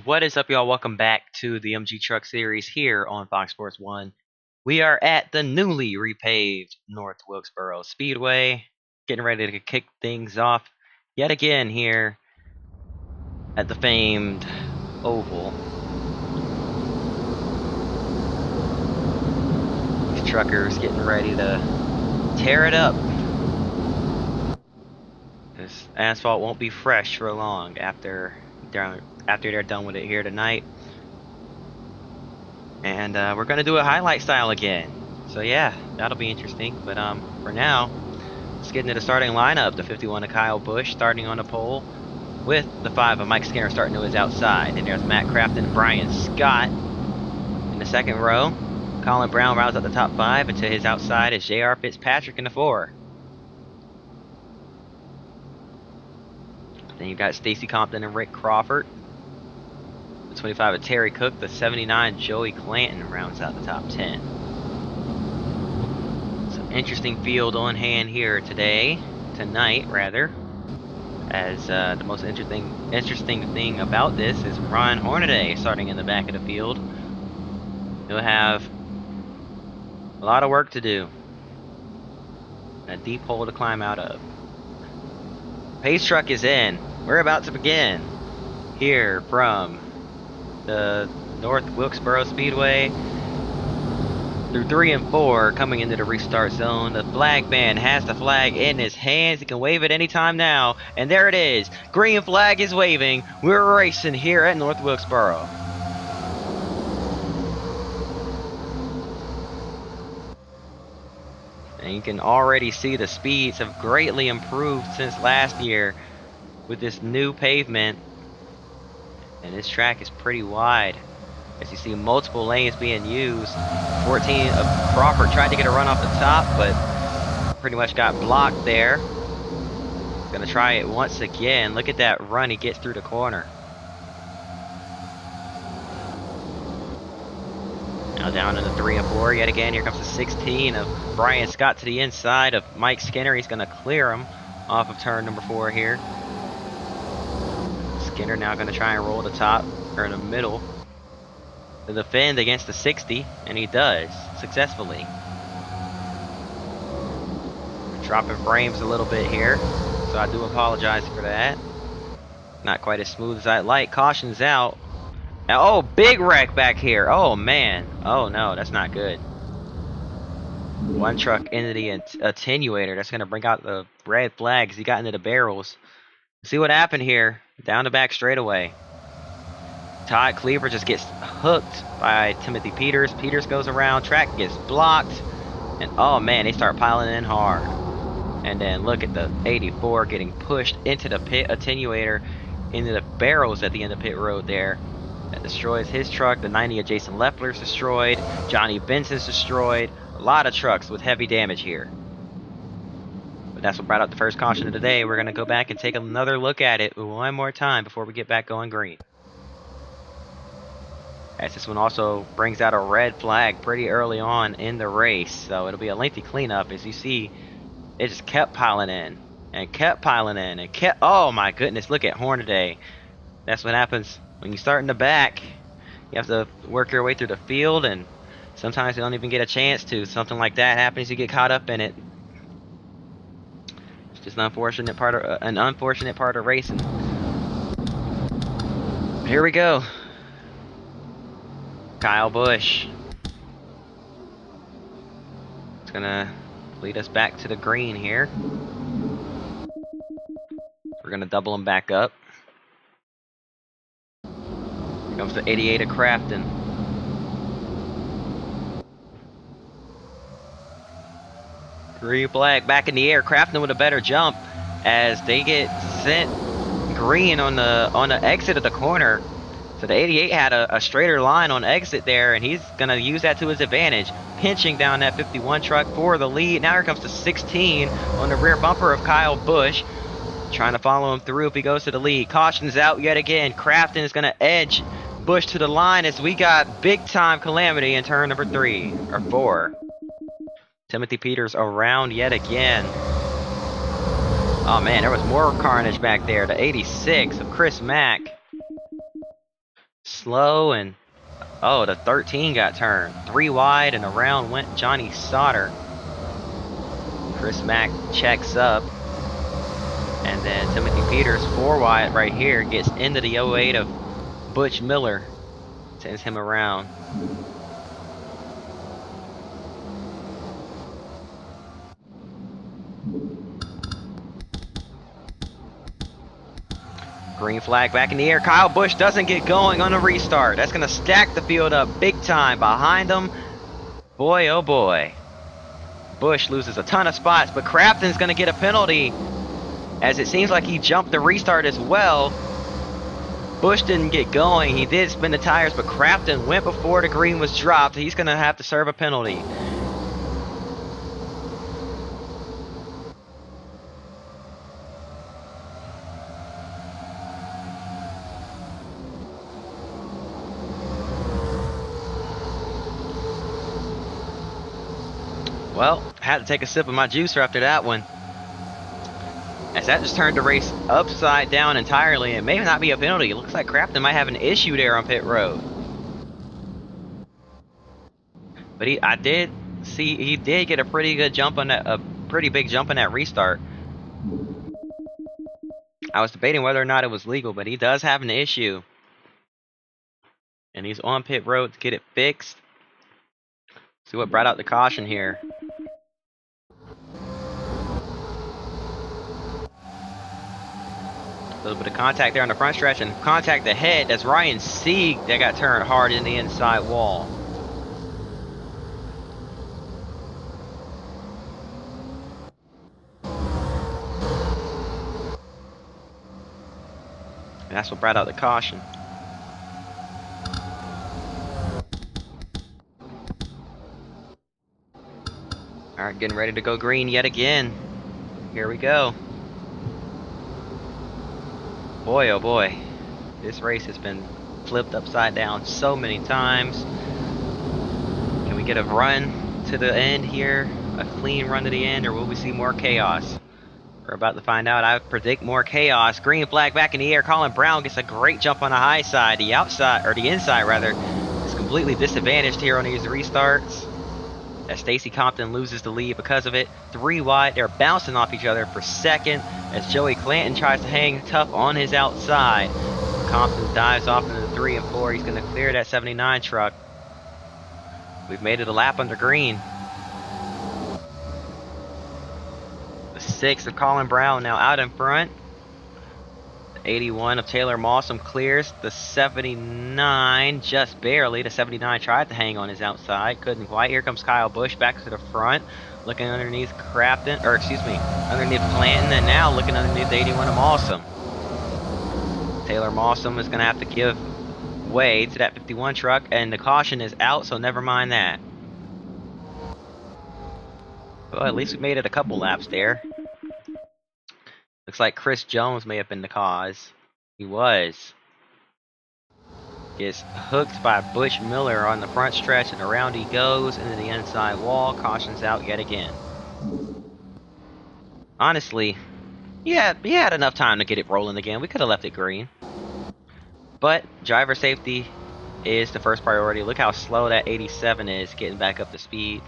What is up, y'all? Welcome back to the MG Truck Series here on Fox Sports 1. We are at the newly repaved North Wilkesboro Speedway, getting ready to kick things off yet again here at the famed Oval. These truckers getting ready to tear it up. This asphalt won't be fresh for long after they're done with it here tonight. And we're going to do a highlight style again. So yeah, that'll be interesting. But for now, let's get into the starting lineup. The 51 of Kyle Busch starting on the pole, with the 5 of Mike Skinner starting to his outside. And there's Matt Crafton and Brian Scott in the second row. Colin Brown rounds out the top 5, and to his outside is J.R. Fitzpatrick in the 4. Then you got Stacy Compton and Rick Crawford. The 25 of Terry Cook, the 79 Joey Clanton rounds out the top 10. Some interesting field on hand here tonight rather. As the most interesting thing about this is Ron Hornaday starting in the back of the field. He'll have a lot of work to do. A deep hole to climb out of. Pace truck is in. We're about to begin here from the North Wilkesboro Speedway through 3 and 4, coming into the restart zone. The flag man has the flag in his hands. He can wave it anytime now, and there it is. Green flag is waving. We're racing here at North Wilkesboro. And you can already see the speeds have greatly improved since last year with this new pavement. And this track is pretty wide, as you see multiple lanes being used. 14 of Crawford tried to get a run off the top, but pretty much got blocked there. Gonna try it once again. Look at that run he gets through the corner. Now down in the 3 and 4 yet again. Here comes the 16 of Brian Scott to the inside of Mike Skinner. He's gonna clear him off of turn number 4 here. Skinner now gonna try and roll the top, or in the middle, to defend against the 60, and he does successfully. Dropping frames a little bit here, so I do apologize for that. Not quite as smooth as I'd like. Caution's out. Oh, big wreck back here. Oh man. Oh no, that's not good. One truck into the attenuator. That's gonna bring out the red flags. He got into the barrels. See what happened here. Down the back straightaway. Todd Cleaver just gets hooked by Timothy Peters. Peters goes around, track gets blocked, and oh man, they start piling in hard. And then look at the 84 getting pushed into the pit attenuator, into the barrels at the end of pit road there. That destroys his truck. The 90 of Jason Leffler's destroyed. Johnny Benson's destroyed. A lot of trucks with heavy damage here. But that's what brought out the first caution of the day. We're going to go back and take another look at it one more time before we get back going green. As this one also brings out a red flag pretty early on in the race. So it'll be a lengthy cleanup. As you see, it just kept piling in. And kept piling in. And kept... Oh my goodness, look at Hornaday. That's what happens when you start in the back. You have to work your way through the field, and sometimes you don't even get a chance to. Something like that happens, you get caught up in it. It's just an unfortunate part of racing. Here we go. Kyle Busch. It's gonna lead us back to the green here. We're gonna double him back up. Here comes the 88 of Crafton. Green flag back in the air. Crafton with a better jump as they get sent green on the exit of the corner. So the 88 had a straighter line on exit there, and he's going to use that to his advantage, pinching down that 51 truck for the lead. Now here comes the 16 on the rear bumper of Kyle Busch, trying to follow him through if he goes to the lead. Caution's out yet again. Crafton is going to edge Busch to the line as we got big-time calamity in turn number 3, or 4. Timothy Peters around yet again. Oh man, there was more carnage back there. The 86 of Chris Mack slow, and oh, the 13 got turned. 3 wide, and around went Johnny Sauter. Chris Mack checks up. And then Timothy Peters, 4 wide right here, gets into the 08 of Butch Miller. Sends him around. Green flag back in the air. Kyle Busch doesn't get going on a restart. That's going to stack the field up big time behind him. Boy, oh boy. Busch loses a ton of spots, but Crafton's going to get a penalty, as it seems like he jumped the restart as well. Busch didn't get going. He did spin the tires, but Crafton went before the green was dropped. He's going to have to serve a penalty. Well, I had to take a sip of my juicer after that one, as that just turned the race upside down entirely. It may not be a penalty. It looks like Crafton might have an issue there on pit road. But I did see he did get a pretty good jump on that, a pretty big jump on that restart. I was debating whether or not it was legal, but he does have an issue, and he's on pit road to get it fixed. See what brought out the caution here. A little bit of contact there on the front stretch, and contact ahead. That's Ryan Sieg that got turned hard in the inside wall. And that's what brought out the caution. Alright, getting ready to go green yet again. Here we go. Boy, oh boy. This race has been flipped upside down so many times. Can we get a run to the end here? A clean run to the end, or will we see more chaos? We're about to find out. I predict more chaos. Green flag back in the air. Colin Brown gets a great jump on the high side. The outside, or the inside rather, is completely disadvantaged here on these restarts, as Stacy Compton loses the lead because of it. 3 wide, they're bouncing off each other for second, as Joey Clanton tries to hang tough on his outside. Compton dives off into the 3 and 4. He's going to clear that 79 truck. We've made it a lap under green. The 6 of Colin Brown now out in front. The 81 of Taylor Mawsum clears the 79 just barely. The 79 tried to hang on his outside, couldn't quite. Here comes Kyle Busch back to the front, looking underneath Crafton, or excuse me, underneath Clanton, and now looking underneath the 81 of Mawsum. Taylor Mawsum is going to have to give way to that 51 truck, and the caution is out, so never mind that. Well, at least we made it a couple laps there. Looks like Chris Jones may have been the cause. He was. Gets hooked by Butch Miller on the front stretch, and around he goes into the inside wall. Caution's out yet again. Honestly, yeah, he had enough time to get it rolling again. We could have left it green. But driver safety is the first priority. Look how slow that 87 is getting back up to speed.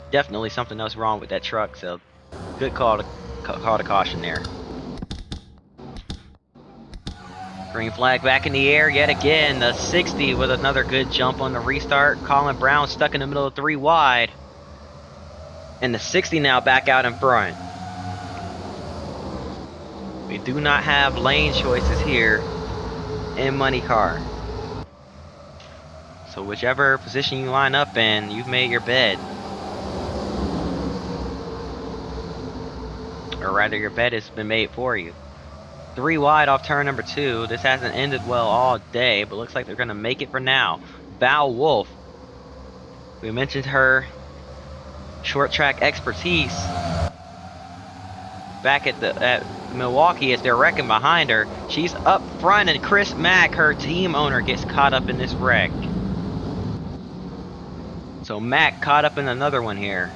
Definitely something else wrong with that truck, so good call to caution there. Green flag back in the air yet again. The 60 with another good jump on the restart. Colin Brown stuck in the middle of 3 wide. And the 60 now back out in front. We do not have lane choices here in Money Car. So whichever position you line up in, you've made your bed. Or rather, your bed has been made for you. 3 wide off turn number 2. This hasn't ended well all day, but looks like they're going to make it for now. Val Wolf. We mentioned her short track expertise back at Milwaukee as they're wrecking behind her. She's up front, and Chris Mack, her team owner, gets caught up in this wreck. So Mack caught up in another one here.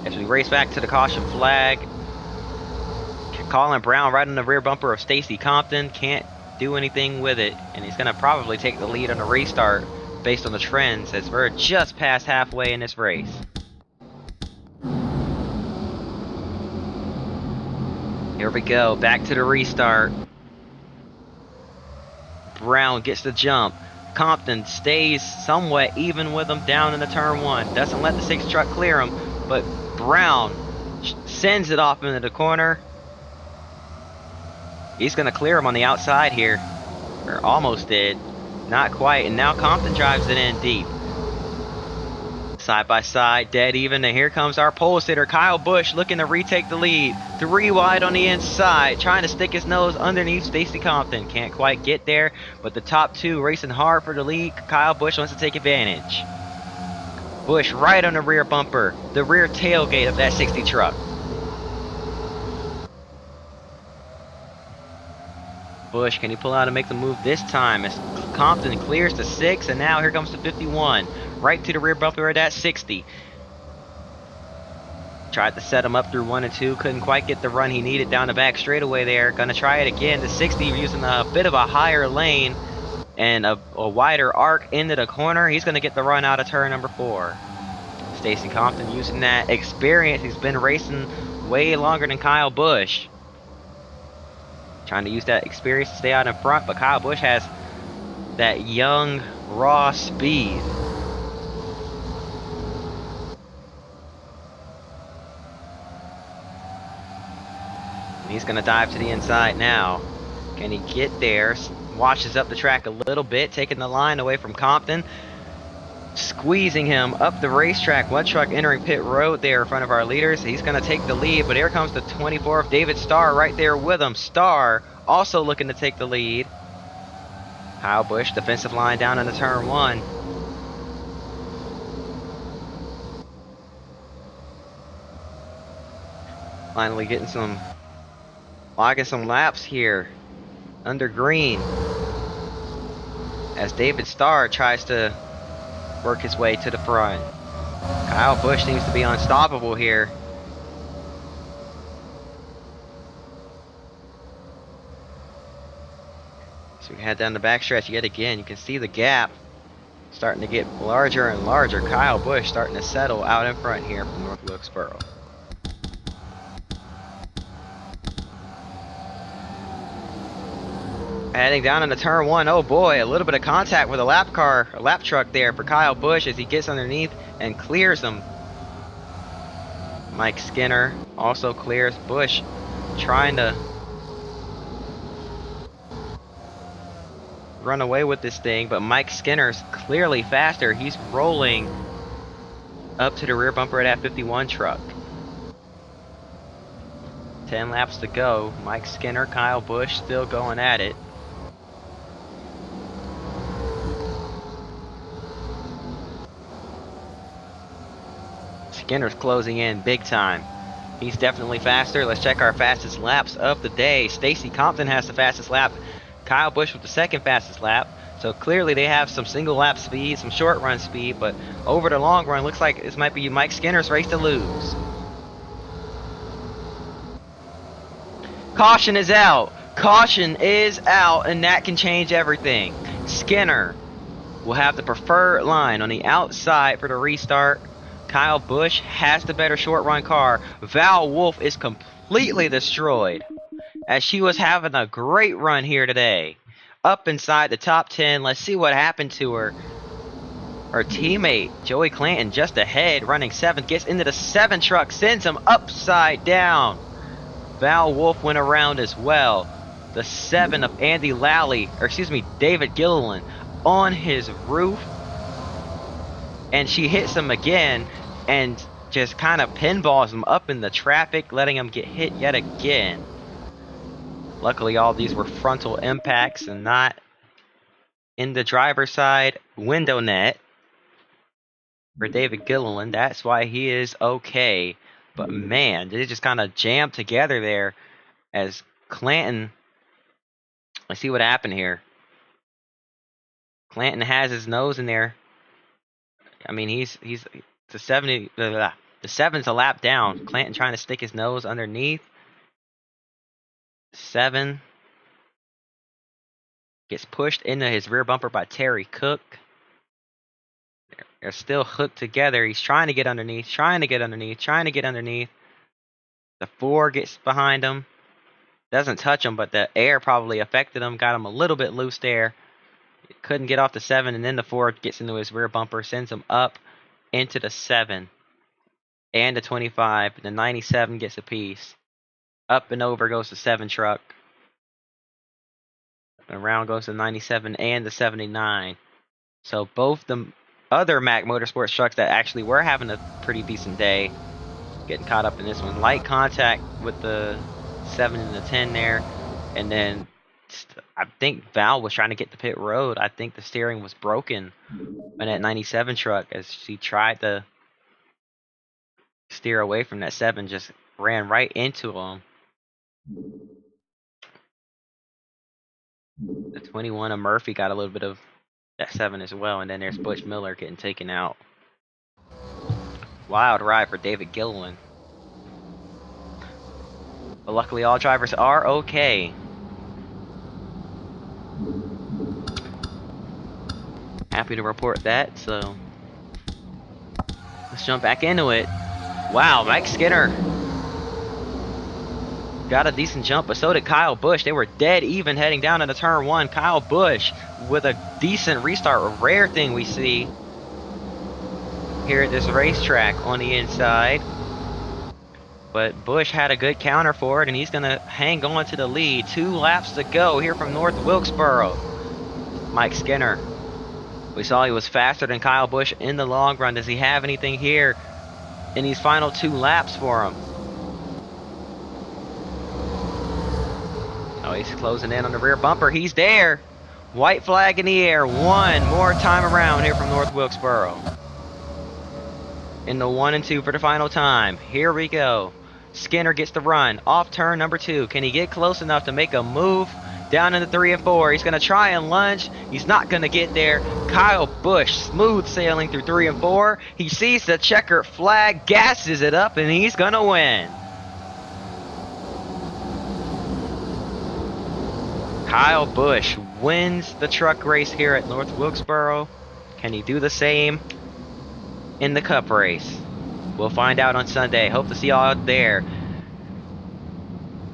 As we race back to the caution flag. Colin Brown right on the rear bumper of Stacy Compton. Can't do anything with it, and he's going to probably take the lead on the restart based on the trends, as we're just past halfway in this race. Here we go, back to the restart. Brown gets the jump. Compton stays somewhat even with him down in the turn 1. Doesn't let the 6 truck clear him, but Brown sends it off into the corner. He's going to clear him on the outside here. Or almost did. Not quite. And now Compton drives it in deep. Side by side, dead even, and here comes our pole sitter, Kyle Busch, looking to retake the lead. 3 wide on the inside, trying to stick his nose underneath Stacy Compton. Can't quite get there, but the top 2 racing hard for the lead. Kyle Busch wants to take advantage. Busch right on the rear bumper, the rear tailgate of that 60 truck. Busch, can he pull out and make the move this time as Compton clears the 6, and now here comes the 51. Right to the rear bumper of that 60. Tried to set him up through 1 and 2. Couldn't quite get the run he needed down the back straightaway there. Gonna try it again. The 60 using a bit of a higher lane and a wider arc into the corner. He's gonna get the run out of turn number 4. Stacy Compton using that experience. He's been racing way longer than Kyle Busch. Trying to use that experience to stay out in front, but Kyle Busch has that young, raw speed. He's going to dive to the inside now. Can he get there? Washes up the track a little bit, taking the line away from Compton. Squeezing him up the racetrack. 1 truck entering pit road there in front of our leaders. He's going to take the lead, but here comes the 24 of David Starr right there with him. Starr also looking to take the lead. Kyle Busch, defensive line down into turn 1. Finally getting logging some laps here under green as David Starr tries to work his way to the front. Kyle Busch seems to be unstoppable here. So we head down the backstretch yet again. You can see the gap starting to get larger and larger. Kyle Busch starting to settle out in front here from North Wilkesboro. Heading down into turn 1, oh boy, a little bit of contact with a lap truck there for Kyle Busch as he gets underneath and clears him. Mike Skinner also clears Busch, trying to run away with this thing, but Mike Skinner's clearly faster. He's rolling up to the rear bumper of that 51 truck. 10 laps to go. Mike Skinner, Kyle Busch still going at it. Skinner's closing in big time. He's definitely faster. Let's check our fastest laps of the day. Stacy Compton has the fastest lap. Kyle Busch with the 2nd fastest lap. So clearly they have some single lap speed, some short run speed, but over the long run, looks like this might be Mike Skinner's race to lose. Caution is out. Caution is out, and that can change everything. Skinner will have the preferred line on the outside for the restart. Kyle Busch has the better short run car. Val Wolf is completely destroyed as she was having a great run here today. Up inside the top 10. Let's see what happened to her. Her teammate, Joey Clanton, just ahead, running 7th, gets into the 7 truck, sends him upside down. Val Wolf went around as well. The 7 of Andy Lally, or excuse me, David Gilliland, on his roof. And she hits him again and just kind of pinballs him up in the traffic, letting him get hit yet again. Luckily, all these were frontal impacts and not in the driver's side window net for David Gilliland. That's why he is okay. But man, they just kind of jammed together there as Clanton. Let's see what happened here. Clanton has his nose in there. I mean, he's the 70. The 7's a lap down. Clanton trying to stick his nose underneath. 7. Gets pushed into his rear bumper by Terry Cook. They're still hooked together. He's trying to get underneath, trying to get underneath. The 4 gets behind him. Doesn't touch him, but the air probably affected him. Got him a little bit loose there. Couldn't get off the 7, and then the 4 gets into his rear bumper, sends him up into the 7 and the 25. The 97 gets a piece. Up and over goes the 7 truck. Around goes the 97 and the 79. So both the other Mac Motorsports trucks that actually were having a pretty decent day getting caught up in this one. Light contact with the 7 and the 10 there. And then I think Val was trying to get the pit road. I think the steering was broken on that 97 truck as she tried to steer away from that 7, just ran right into him. The 21 of Murphy got a little bit of that 7 as well, and then there's Butch Miller getting taken out. Wild ride for David Gilliland. But luckily all drivers are okay. Happy to report that, so let's jump back into it. Wow, Mike Skinner got a decent jump, but so did Kyle Busch. They were dead even heading down into turn 1. Kyle Busch with a decent restart, a rare thing we see here at this racetrack on the inside. But Busch had a good counter for it, and he's going to hang on to the lead. 2 laps to go here from North Wilkesboro. Mike Skinner. We saw he was faster than Kyle Busch in the long run. Does he have anything here in these final 2 laps for him? Oh, he's closing in on the rear bumper. He's there. White flag in the air. One more time around here from North Wilkesboro. In the 1 and 2 for the final time. Here we go. Skinner gets the run off turn number 2. Can he get close enough to make a move down into 3 and 4? He's going to try and lunge. He's not going to get there. Kyle Busch smooth sailing through 3 and 4. He sees the checkered flag, gasses it up, and he's going to win. Kyle Busch wins the truck race here at North Wilkesboro. Can he do the same in the Cup race? We'll find out on Sunday. Hope to see y'all out there.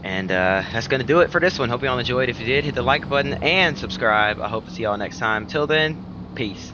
And that's going to do it for this one. Hope y'all enjoyed. If you did, hit the like button and subscribe. I hope to see y'all next time. Till then, peace.